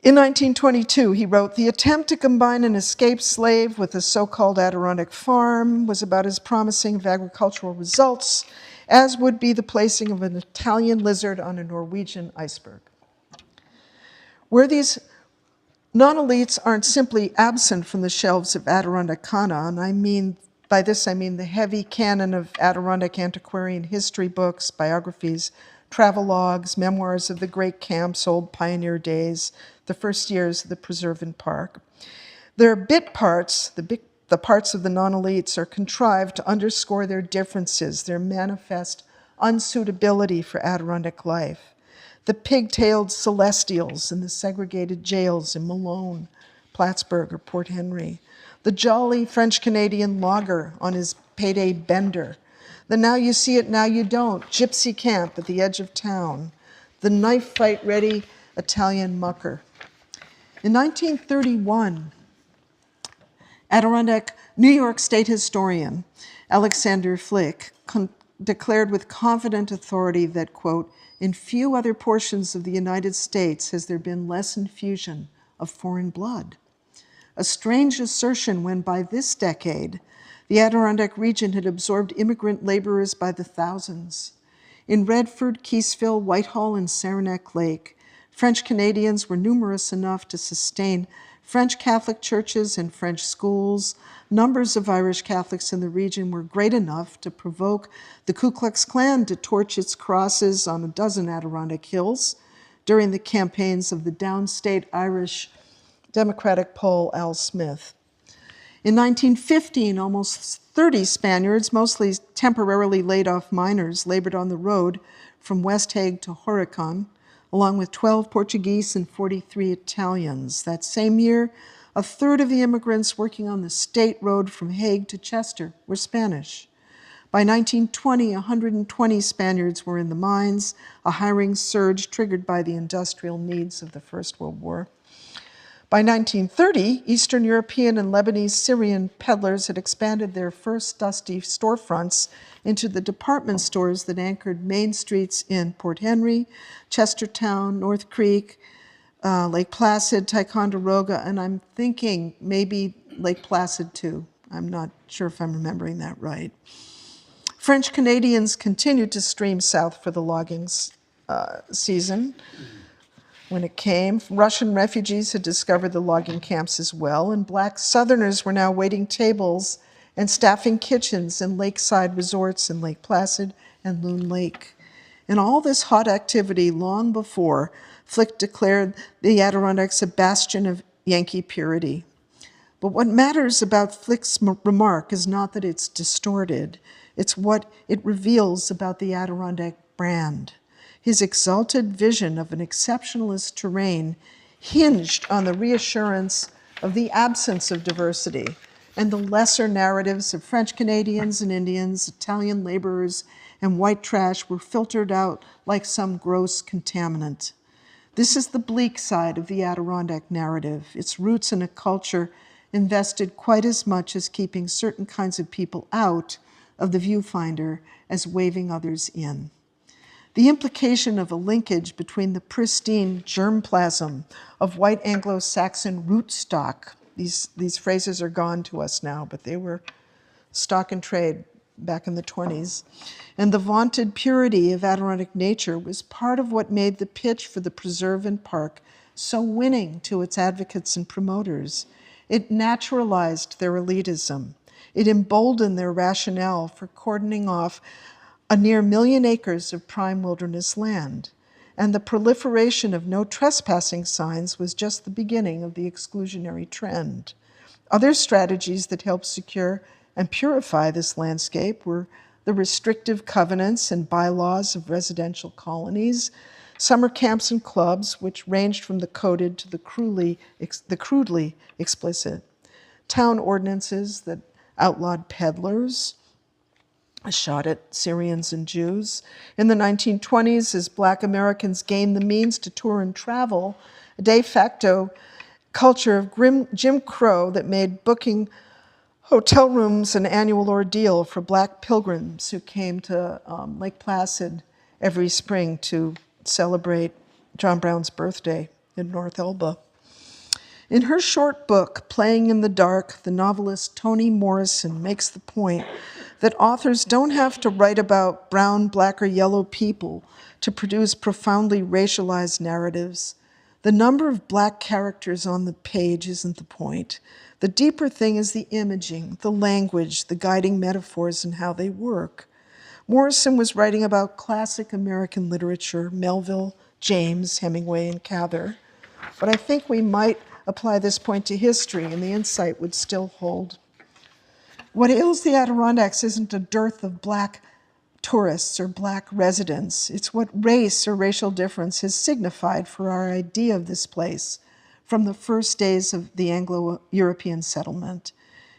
in 1922, he wrote, "The attempt to combine an escaped slave with a so-called Adirondack farm was about as promising of agricultural results as would be the placing of an Italian lizard on a Norwegian iceberg." Where these non-elites aren't simply absent from the shelves of Adirondackana, and by this I mean the heavy canon of Adirondack antiquarian history books, biographies, travelogues, memoirs of the great camps, old pioneer days, the first years of the preserve and park. Their bit parts, the parts of the non-elites, are contrived to underscore their differences, their manifest unsuitability for Adirondack life. The pig-tailed celestials in the segregated jails in Malone, Plattsburgh, or Port Henry. The jolly French-Canadian logger on his payday bender. The now you see it, now you don't, gypsy camp at the edge of town. The knife-fight-ready Italian mucker. In 1931, New York State historian Alexander Flick declared with confident authority that, quote, "In few other portions of the United States has there been less infusion of foreign blood." A strange assertion when by this decade, the Adirondack region had absorbed immigrant laborers by the thousands. In Redford, Keeseville, Whitehall, and Saranac Lake, French Canadians were numerous enough to sustain French Catholic churches and French schools. Numbers of Irish Catholics in the region were great enough to provoke the Ku Klux Klan to torch its crosses on a dozen Adirondack hills during the campaigns of the downstate Irish Democratic Pole Al Smith. In 1915, almost 30 Spaniards, mostly temporarily laid-off miners, labored on the road from West Hague to Horicon, along with 12 Portuguese and 43 Italians. That same year, a third of the immigrants working on the state road from Hague to Chester were Spanish. By 1920, 120 Spaniards were in the mines, a hiring surge triggered by the industrial needs of the First World War. By 1930, Eastern European and Lebanese Syrian peddlers had expanded their first dusty storefronts into the department stores that anchored main streets in Port Henry, Chestertown, North Creek, Lake Placid, Ticonderoga, and I'm thinking maybe Lake Placid too. I'm not sure if I'm remembering that right. French Canadians continued to stream south for the logging season. When it came, Russian refugees had discovered the logging camps as well, and black Southerners were now waiting tables and staffing kitchens in lakeside resorts in Lake Placid and Loon Lake. And all this hot activity long before Flick declared the Adirondacks a bastion of Yankee purity. But what matters about Flick's remark is not that it's distorted, it's what it reveals about the Adirondack brand. His exalted vision of an exceptionalist terrain hinged on the reassurance of the absence of diversity, and the lesser narratives of French Canadians and Indians, Italian laborers, and white trash were filtered out like some gross contaminant. This is the bleak side of the Adirondack narrative, its roots in a culture invested quite as much as keeping certain kinds of people out of the viewfinder as waving others in. The implication of a linkage between the pristine germplasm of white Anglo-Saxon rootstock, these phrases are gone to us now, but they were stock and trade back in the 20s, and the vaunted purity of Adirondack nature was part of what made the pitch for the preserve and park so winning to its advocates and promoters. It naturalized their elitism. It emboldened their rationale for cordoning off a near 1 million acres of prime wilderness land. And the proliferation of no trespassing signs was just the beginning of the exclusionary trend. Other strategies that helped secure and purify this landscape were the restrictive covenants and bylaws of residential colonies, summer camps and clubs, which ranged from the coded to the crudely explicit, town ordinances that outlawed peddlers, a shot at Syrians and Jews. In the 1920s, as Black Americans gained the means to tour and travel, a de facto culture of Jim Crow that made booking hotel rooms an annual ordeal for Black pilgrims who came to Lake Placid every spring to celebrate John Brown's birthday in North Elba. In her short book, Playing in the Dark, the novelist Toni Morrison makes the point that authors don't have to write about brown, black, or yellow people to produce profoundly racialized narratives. The number of Black characters on the page isn't the point. The deeper thing is the imaging, the language, the guiding metaphors, and how they work. Morrison was writing about classic American literature, Melville, James, Hemingway, and Cather. But I think we might apply this point to history, and the insight would still hold. What ails the Adirondacks isn't a dearth of Black tourists or Black residents. It's what race or racial difference has signified for our idea of this place from the first days of the Anglo-European settlement.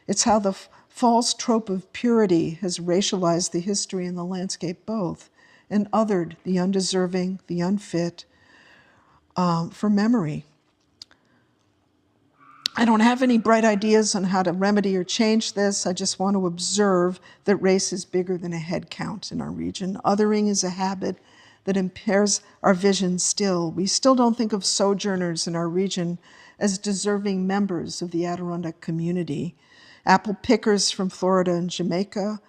It's how the false trope of purity has racialized the history and the landscape both, and othered the undeserving, the unfit, for memory. I don't have any bright ideas on how to remedy or change this. I just want to observe that race is bigger than a head count in our region. Othering is a habit that impairs our vision still. We still don't think of sojourners in our region as deserving members of the Adirondack community. Apple pickers from Florida and Jamaica,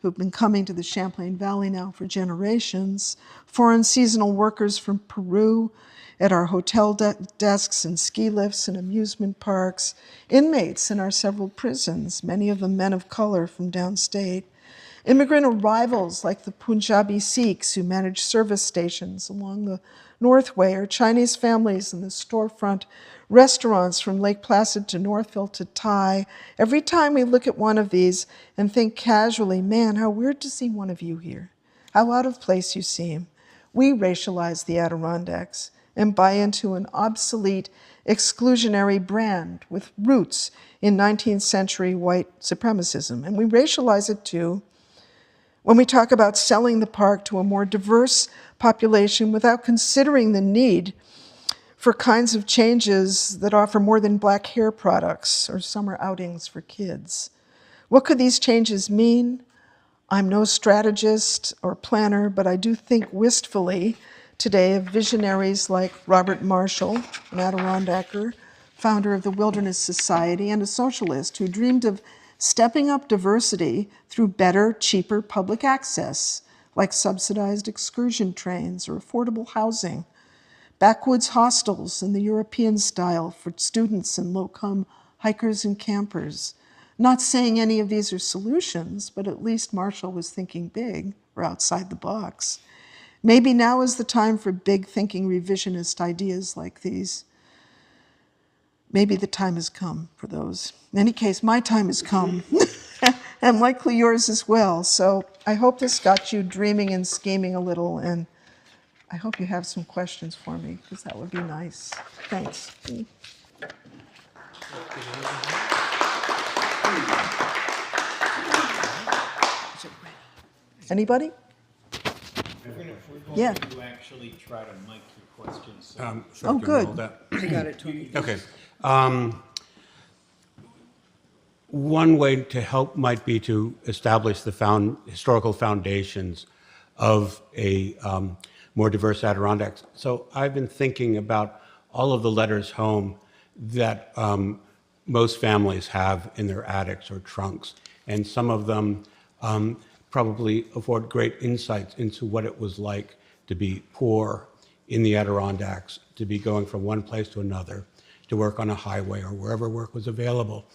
who've been coming to the Champlain Valley now for generations, foreign seasonal workers from Peru, at our hotel desks and ski lifts and amusement parks, inmates in our several prisons, many of them men of color from downstate, immigrant arrivals like the Punjabi Sikhs who manage service stations along the Northway, or Chinese families in the storefront restaurants from Lake Placid to Northville to Thai. Every time we look at one of these and think casually, man, how weird to see one of you here. How out of place you seem. We racialize the Adirondacks and buy into an obsolete, exclusionary brand with roots in 19th century white supremacism. And we racialize it too when we talk about selling the park to a more diverse population without considering the need for kinds of changes that offer more than Black hair products or summer outings for kids. What could these changes mean? I'm no strategist or planner, but I do think wistfully today of visionaries like Robert Marshall, an Adirondacker, founder of the Wilderness Society, and a socialist who dreamed of stepping up diversity through better, cheaper public access, like subsidized excursion trains or affordable housing, backwoods hostels in the European style for students and low-income hikers and campers. Not saying any of these are solutions, but at least Marshall was thinking big or outside the box. Maybe now is the time for big thinking revisionist ideas like these. Maybe the time has come for those. In any case, my time has come, and likely yours as well. So I hope this got you dreaming and scheming a little, and I hope you have some questions for me, because that would be nice. Thanks. Anybody? We're Yeah. going to actually try to mic your questions. Oh, good. I got it, Tony. Okay. One way to help might be to establish the historical foundations of a more diverse Adirondack. So I've been thinking about all of the letters home that most families have in their attics or trunks, and some of them probably afford great insights into what it was like to be poor in the Adirondacks, to be going from one place to another, to work on a highway or wherever work was available.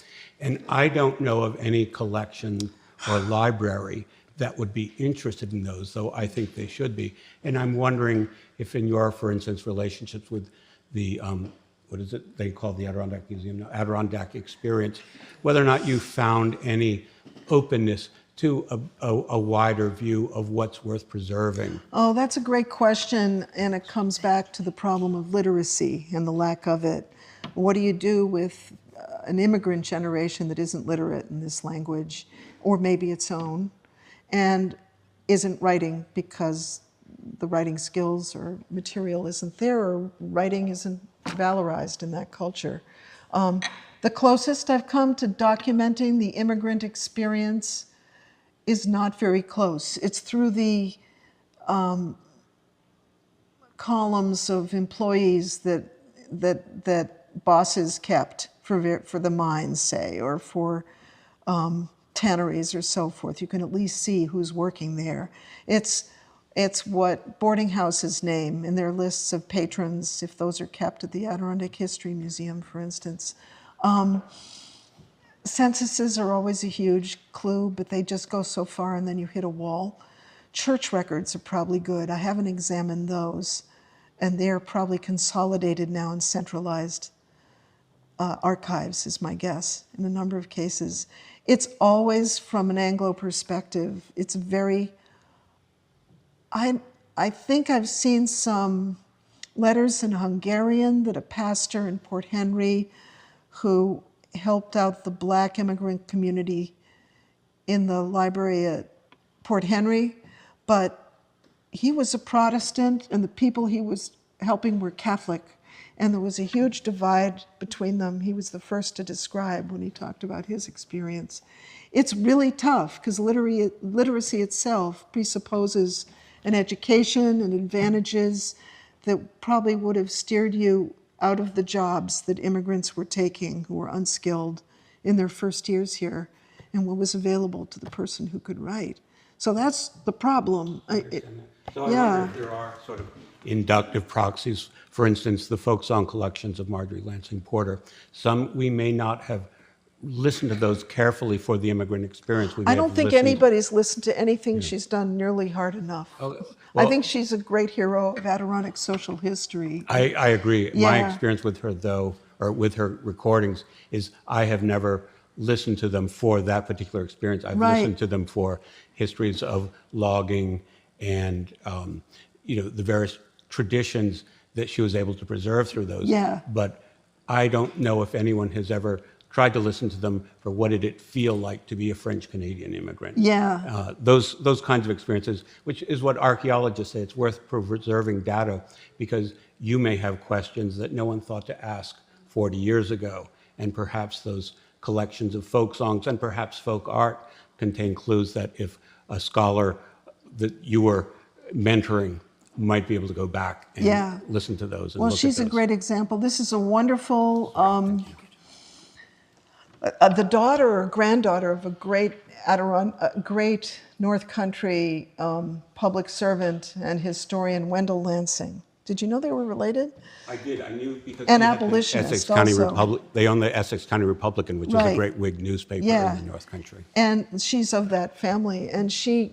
And I don't know of any collection or library that would be interested in those, though I think they should be. And I'm wondering if in your, for instance, relationships with the, what is it they call the Adirondack Museum now, Adirondack Experience, whether or not you found any openness to a wider view of what's worth preserving. Oh, that's a great question, and it comes back to the problem of literacy and the lack of it. What do you do with an immigrant generation that isn't literate in this language, or maybe its own, and isn't writing because the writing skills or material isn't there, or writing isn't valorized in that culture? The closest I've come to documenting the immigrant experience is not very close. It's through the columns of employees that bosses kept for the mines, say, or for tanneries or so forth. You can at least see who's working there. It's what boarding houses name in their lists of patrons, if those are kept at the Adirondack History Museum, for instance. Censuses are always a huge clue, but they just go so far and then you hit a wall. Church records are probably good. I haven't examined those, and they're probably consolidated now in centralized archives, is my guess, in a number of cases. It's always from an Anglo perspective. It's very, I think I've seen some letters in Hungarian that a pastor in Port Henry who helped out the Black immigrant community in the library at Port Henry, but he was a Protestant and the people he was helping were Catholic, and there was a huge divide between them. He was the first to describe when he talked about his experience. It's really tough because literacy itself presupposes an education and advantages that probably would have steered you out of the jobs that immigrants were taking who were unskilled in their first years here, and what was available to the person who could write. So that's the problem. So I wonder if there are sort of inductive proxies. For instance, the folk song collections of Marjorie Lansing Porter. Some we may not have listened to those carefully for the immigrant experience. We may I don't have think listened- anybody's listened to anything she's done nearly hard enough. I think she's a great hero of Adirondack social history. I agree. Yeah. My experience with her, though, or with her recordings, is I have never listened to them for that particular experience. I've Right. listened to them for histories of logging and the various traditions that she was able to preserve through those. Yeah. But I don't know if anyone has ever tried to listen to them for what did it feel like to be a French-Canadian immigrant. Yeah. Those kinds of experiences, which is what archaeologists say, it's worth preserving data because you may have questions that no one thought to ask 40 years ago, and perhaps those collections of folk songs and perhaps folk art contain clues that if a scholar that you were mentoring might be able to go back and Yeah. listen to those. And Well, look she's at a those. great example. This is a wonderful, the daughter or granddaughter of a great North Country public servant and historian, Wendell Lansing. Did you know they were related? I did. I knew because An he had the abolitionist Essex County also. Republic. They own the Essex County Republican, which is Right. a great Whig newspaper Yeah. in the North Country. And she's of that family, and she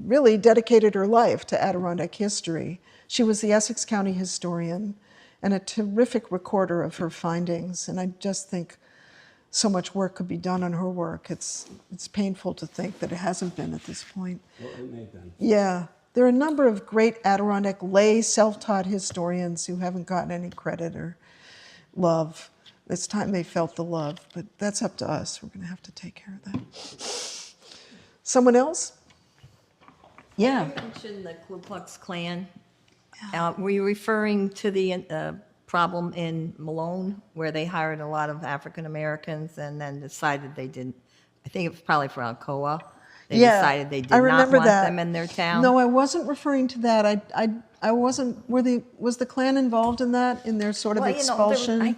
really dedicated her life to Adirondack history. She was the Essex County historian and a terrific recorder of her findings, and I just think so much work could be done on her work. It's painful to think that it hasn't been at this point. Well, it may have been. Yeah, there are a number of great Adirondack lay self-taught historians who haven't gotten any credit or love. It's time they felt the love, but that's up to us. We're going to have to take care of that. Someone else? Yeah. You mentioned the Ku Klux Klan. Were you referring to the problem in Malone where they hired a lot of African Americans and then decided they didn't? I think it was probably for Alcoa. They decided they I did not remember want that. them in their town. No, I wasn't referring to that. I wasn't. Was the Klan involved in that, in their sort of Well, expulsion? I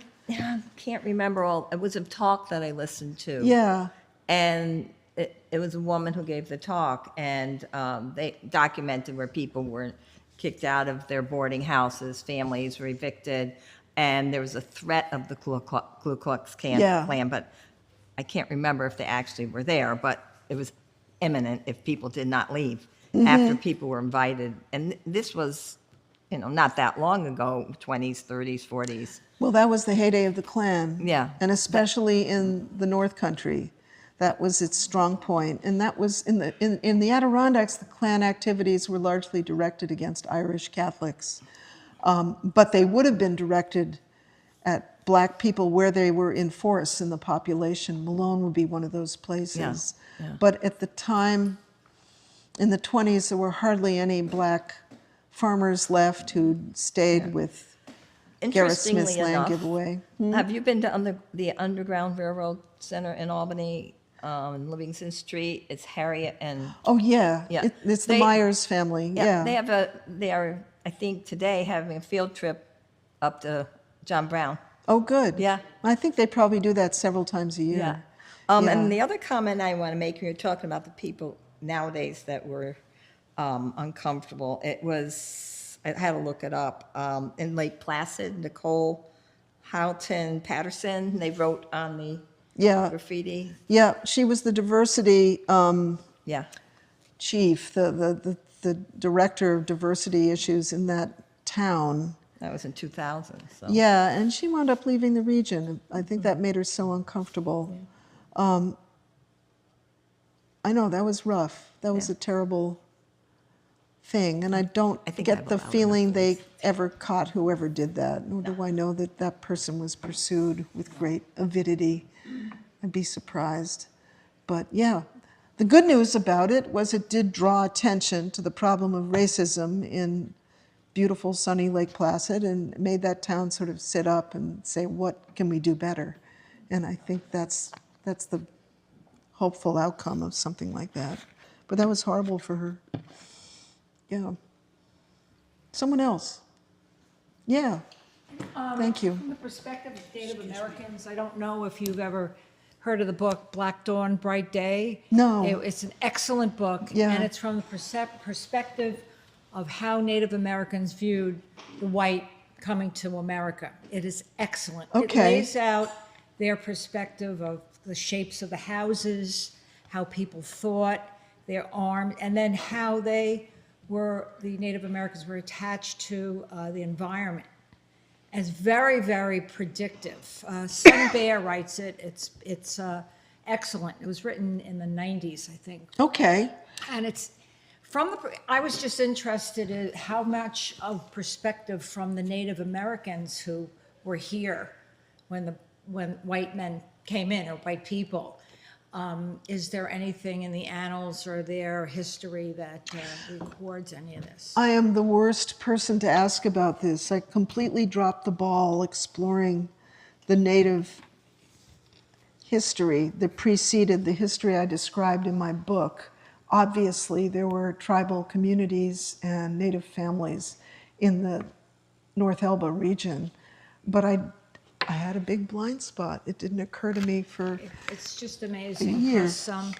can't remember all. It was a talk that I listened to. Yeah. And it was a woman who gave the talk, and they documented where people were kicked out of their boarding houses, families were evicted, and there was a threat of the Ku Klux Yeah. Klan, but I can't remember if they actually were there, but it was imminent if people did not leave after people were invited. And this was, not that long ago, 20s, 30s, 40s. Well, that was the heyday of the Klan. Yeah. And especially in the North Country, that was its strong point. And that was in the Adirondacks, the Klan activities were largely directed against Irish Catholics. But they would have been directed at black people where they were in force in the population. Malone would be one of those places. Yeah. But at the time, in the 20s, there were hardly any black farmers left who stayed with Garrett Smith's Interestingly land enough, giveaway. have you been to the Underground Railroad Center in Albany, in Livingston Street? It's Harriet and Oh, yeah. Yeah. It's the They- Myers family. Yeah. they are, I think today, having a field trip up to John Brown. Oh, good. Yeah. I think they probably do that several times a year. Yeah. Yeah. And the other comment I want to make, you're talking about the people nowadays that were uncomfortable. I had to look it up. In Lake Placid, Nicole Houghton Patterson, they wrote on the Yeah. graffiti. Yeah. She was the diversity Yeah. chief, the director of diversity issues in that town. That was in 2000. So. Yeah, and she wound up leaving the region. I think that made her so uncomfortable. I know, that was rough. That was a terrible thing, and I don't I think I get have the a lot of feeling they ever caught whoever did that, nor do I know that that person was pursued with great avidity. I'd be surprised. But yeah, the good news about it was it did draw attention to the problem of racism in beautiful sunny Lake Placid and made that town sort of sit up and say, what can we do better? And I think that's the hopeful outcome of something like that. But that was horrible for her. Yeah. Someone else. Yeah. Thank you. From the perspective of Native Americans, I don't know if you've ever heard of the book Black Dawn, Bright Day. No. It's an excellent book. Yeah. And it's from the perspective of how Native Americans viewed the white coming to America. It is excellent. It Okay. lays out their perspective of the shapes of the houses, how people thought, their arms, and then how the Native Americans were attached to the environment. As very, very predictive. Sun Bear writes it. It's excellent. It was written in the 90s, I think. Okay. And it's I was just interested in how much of perspective from the Native Americans who were here when white men came in, or white people. Is there anything in the annals or their history that records any of this? I am the worst person to ask about this. I completely dropped the ball exploring the Native history that preceded the history I described in my book. Obviously, there were tribal communities and Native families in the North Elba region, but I had a big blind spot. It didn't occur to me for It's just amazing. year. Plus,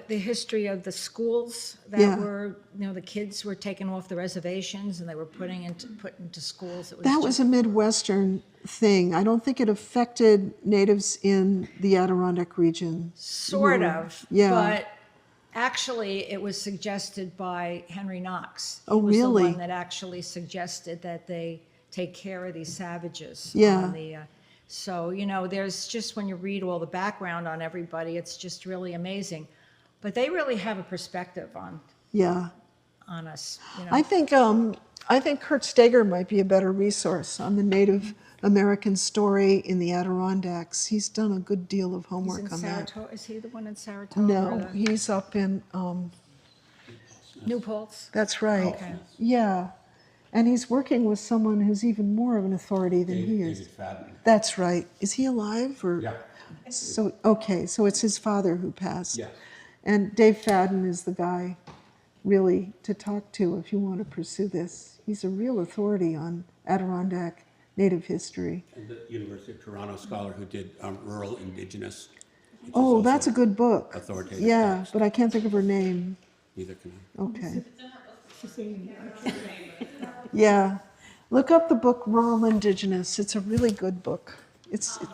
the history of the schools that Yeah. were, the kids were taken off the reservations and they were put into schools. That was a Midwestern thing. I don't think it affected natives in the Adirondack region. sort of, Yeah. but actually it was suggested by Henry Knox. Oh, He was really? the one that actually suggested that they take care of these savages. Yeah. On the, so, there's just, when you read all the background on everybody, it's just really amazing. But they really have a perspective on Yeah. us. I think Kurt Steger might be a better resource on the Native American story in the Adirondacks. He's done a good deal of He's homework in on that. Saratoga. Is he the one in Saratoga? No, or the- he's up in New Paltz? That's right. Okay. Yeah. And he's working with someone who's even more of an authority than he is. David Fadden. That's right. Is he alive or? Yeah. So, okay, so it's his father who passed. Yes. And Dave Fadden is the guy really to talk to if you want to pursue this. He's a real authority on Adirondack Native history. And the University of Toronto scholar who did Rural Indigenous. which is Oh, also that's a good book. authoritative Yeah, text. but I can't think of her name. Neither can I. Okay. Yeah. Look up the book Rural Indigenous. It's a really good book. It's We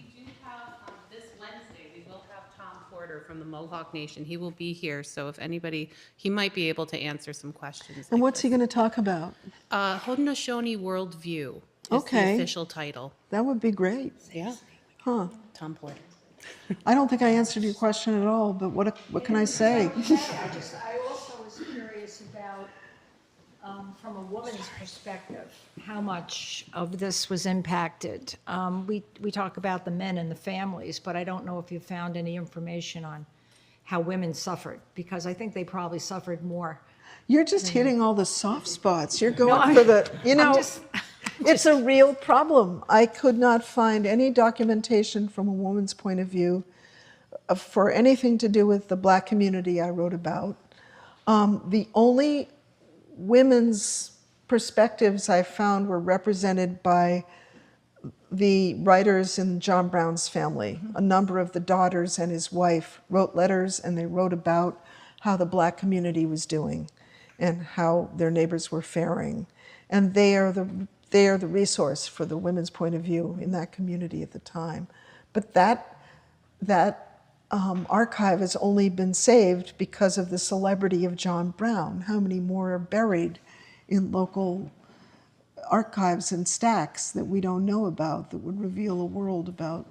do have, this Wednesday, we will have Tom Porter from the Mohawk Nation. He will be here, so if anybody, he might be able to answer some questions. and like what's he this. going to talk about? Haudenosaunee Worldview is the Okay. official title. That would be great. Yeah. Huh. Tom Porter. I don't think I answered your question at all, but what can I say? I also was curious about, from a woman's perspective, how much of this was impacted. We talk about the men and the families, but I don't know if you found any information on how women suffered, because I think they probably suffered more. You're just hitting all the soft spots. You're going I'm- for the, you I'm know, just- it's a real problem. I could not find any documentation from a woman's point of view for anything to do with the Black community I wrote about. The only women's perspectives I found were represented by the writers in John Brown's family. A number of the daughters and his wife wrote letters, and they wrote about how the Black community was doing and how their neighbors were faring. And they are the resource for the women's point of view in that community at the time. But that archive has only been saved because of the celebrity of John Brown. How many more are buried in local archives and stacks that we don't know about that would reveal a world about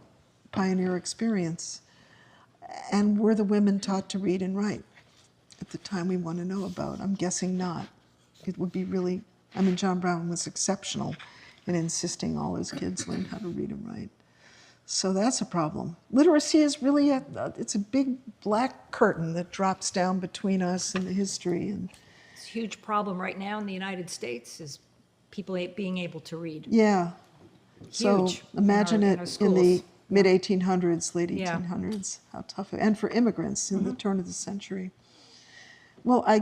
pioneer experience? And were the women taught to read and write at the time we want to know about? I'm guessing not. It would be really, I mean, John Brown was exceptional in insisting all his kids learn how to read and write. So that's a problem. Literacy is really it's a big black curtain that drops down between us and the history. And It's a huge problem right now in the United States is people being able to read. yeah. So Huge imagine in our it in the schools. mid-1800s, late Yeah. 1800s, how tough, and for immigrants in the turn of the century. Well, I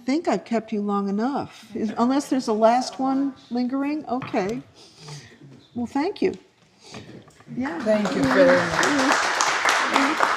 think I've kept you long enough. Unless there's a last one lingering? Okay. Well, thank you. Yeah. Thank you very much.